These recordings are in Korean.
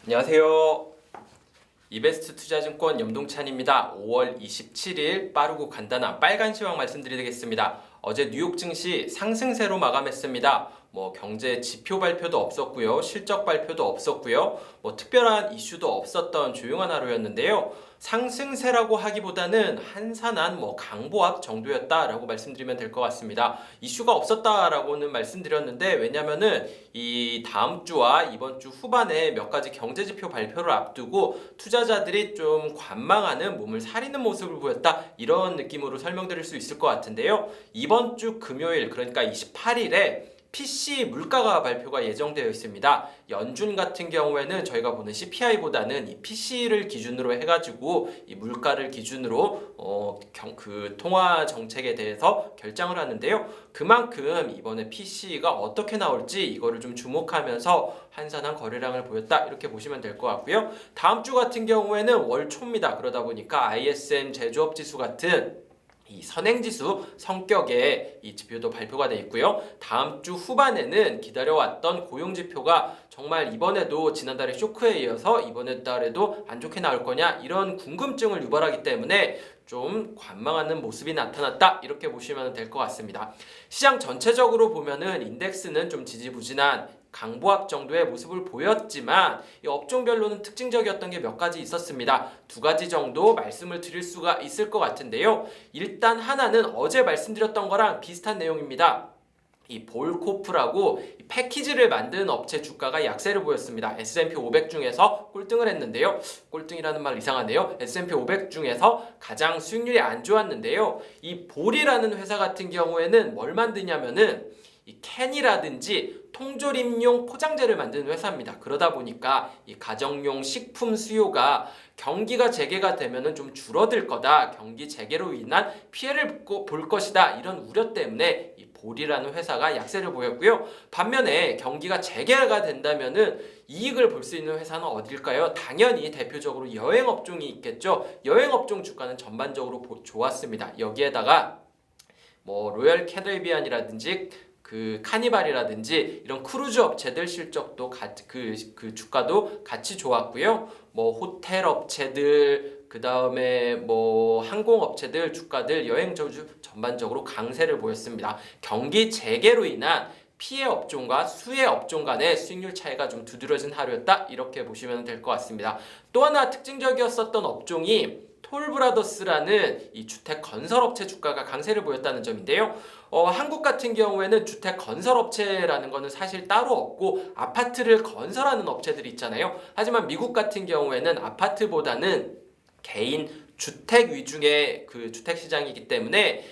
안녕하세요. 이베스트 투자증권 염동찬입니다. 5월 27일 빠르고 간단한 빨간 시황 말씀드리겠습니다. 어제 뉴욕 증시 상승세로 마감했습니다. 경제 지표 발표도 없었고요. 실적 발표도 없었고요. 특별한 이슈도 없었던 조용한 하루였는데요. 상승세라고 하기보다는 한산한 강보합 정도였다라고 말씀드리면 될 것 같습니다. 이슈가 없었다라고는 말씀드렸는데 왜냐면은 이 다음 주와 이번 주 후반에 몇 가지 경제 지표 발표를 앞두고 투자자들이 좀 관망하는 몸을 사리는 모습을 보였다 이런 느낌으로 설명드릴 수 있을 것 같은데요. 이번 주 금요일 그러니까 28일에 PC 물가가 발표가 예정되어 있습니다. 연준 같은 경우에는 저희가 보는 CPI보다는 이 PC를 기준으로 해가지고 이 물가를 기준으로 그 통화 정책에 대해서 결정을 하는데요. 그만큼 이번에 PC가 어떻게 나올지 이거를 좀 주목하면서 한산한 거래량을 보였다 이렇게 보시면 될 것 같고요. 다음 주 같은 경우에는 월 초입니다. 그러다 보니까 ISM 제조업 지수 같은 이 선행지수 성격의 이 지표도 발표가 돼 있고요. 다음 주 후반에는 기다려왔던 고용지표가 정말 이번에도 지난달에 쇼크에 이어서 이번 달에도 안 좋게 나올 거냐 이런 궁금증을 유발하기 때문에 좀 관망하는 모습이 나타났다 이렇게 보시면 될 것 같습니다. 시장 전체적으로 보면은 인덱스는 좀 지지부진한 강보합 정도의 모습을 보였지만 이 업종별로는 특징적이었던 게 몇 가지 있었습니다. 두 가지 정도 말씀을 드릴 수가 있을 것 같은데요. 일단 하나는 어제 말씀드렸던 거랑 비슷한 내용입니다. 이 볼코프라고 패키지를 만드는 업체 주가가 약세를 보였습니다. S&P 500 중에서 꼴등을 했는데요. 꼴등이라는 말 이상하네요. S&P 500 중에서 가장 수익률이 안 좋았는데요. 이 볼이라는 회사 같은 경우에는 뭘 만드냐면은 이 캔이라든지 통조림용 포장재를 만드는 회사입니다. 그러다 보니까 이 가정용 식품 수요가 경기가 재개가 되면은 좀 줄어들 거다. 경기 재개로 인한 피해를 볼 것이다. 이런 우려 때문에 이 볼이라는 회사가 약세를 보였고요. 반면에 경기가 재개가 된다면은 이익을 볼 수 있는 회사는 어딜까요? 당연히 대표적으로 여행업종이 있겠죠. 여행업종 주가는 전반적으로 좋았습니다. 여기에다가 로열 캐리비안이라든지 그 카니발이라든지 이런 크루즈 업체들 실적도 그 주가도 같이 좋았고요. 호텔 업체들 그다음에 항공 업체들 주가들 여행 저주 전반적으로 강세를 보였습니다. 경기 재개로 인한 피해 업종과 수혜 업종 간의 수익률 차이가 좀 두드러진 하루였다 이렇게 보시면 될 것 같습니다. 또 하나 특징적이었었던 업종이 톨브라더스라는 이 주택 건설업체 주가가 강세를 보였다는 점인데요. 한국 같은 경우에는 주택 건설업체라는 거는 사실 따로 없고 아파트를 건설하는 업체들이 있잖아요. 하지만 미국 같은 경우에는 아파트보다는 개인 주택 위주의 그 주택 시장이기 때문에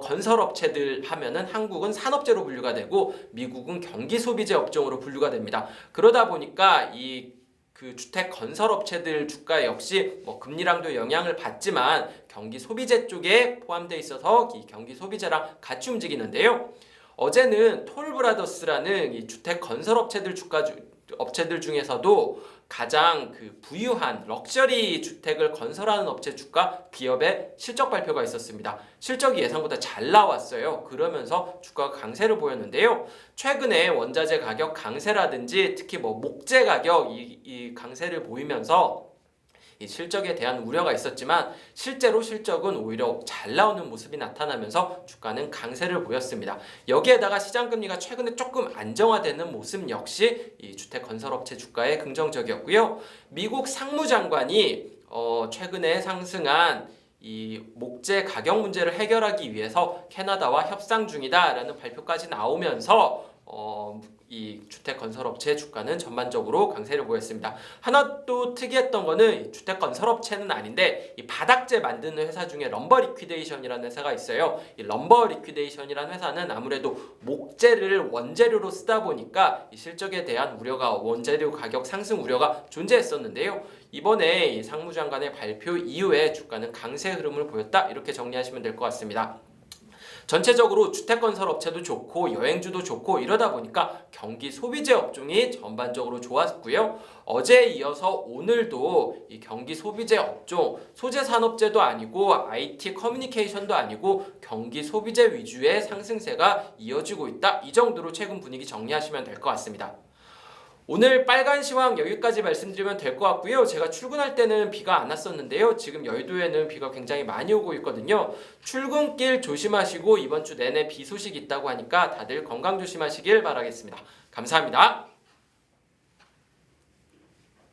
건설업체들 하면은 한국은 산업재로 분류가 되고 미국은 경기 소비재 업종으로 분류가 됩니다. 그러다 보니까 그 주택 건설 업체들 주가 역시 금리랑도 영향을 받지만 경기 소비재 쪽에 포함되어 있어서 이 경기 소비재랑 같이 움직이는데요. 어제는 톨브라더스라는 이 주택 건설 업체들 업체들 중에서도 가장 그 부유한 럭셔리 주택을 건설하는 업체 주가 기업의 실적 발표가 있었습니다. 실적이 예상보다 잘 나왔어요. 그러면서 주가가 강세를 보였는데요. 최근에 원자재 가격 강세라든지 특히 목재 가격 이 강세를 보이면서 이 실적에 대한 우려가 있었지만 실제로 실적은 오히려 잘 나오는 모습이 나타나면서 주가는 강세를 보였습니다. 여기에다가 시장금리가 최근에 조금 안정화되는 모습 역시 이 주택건설업체 주가에 긍정적이었고요. 미국 상무장관이 최근에 상승한 이 목재 가격 문제를 해결하기 위해서 캐나다와 협상 중이다라는 발표까지 나오면서 이 주택건설업체 주가는 전반적으로 강세를 보였습니다. 하나 또 특이했던 거는 주택건설업체는 아닌데 이 바닥재 만드는 회사 중에 럼버 리퀴데이션이라는 회사가 있어요. 이 럼버 리퀴데이션이라는 회사는 아무래도 목재를 원재료로 쓰다 보니까 이 실적에 대한 우려가 원재료 가격 상승 우려가 존재했었는데요. 이번에 이 상무장관의 발표 이후에 주가는 강세 흐름을 보였다 이렇게 정리하시면 될 것 같습니다. 전체적으로 주택건설업체도 좋고 여행주도 좋고 이러다 보니까 경기 소비재 업종이 전반적으로 좋았고요. 어제에 이어서 오늘도 이 경기 소비재 업종, 소재산업재도 아니고 IT 커뮤니케이션도 아니고 경기 소비재 위주의 상승세가 이어지고 있다. 이 정도로 최근 분위기 정리하시면 될 것 같습니다. 오늘 빨간 시황 여기까지 말씀드리면 될 것 같고요. 제가 출근할 때는 비가 안 왔었는데요. 지금 여의도에는 비가 굉장히 많이 오고 있거든요. 출근길 조심하시고 이번 주 내내 비 소식 있다고 하니까 다들 건강 조심하시길 바라겠습니다. 감사합니다.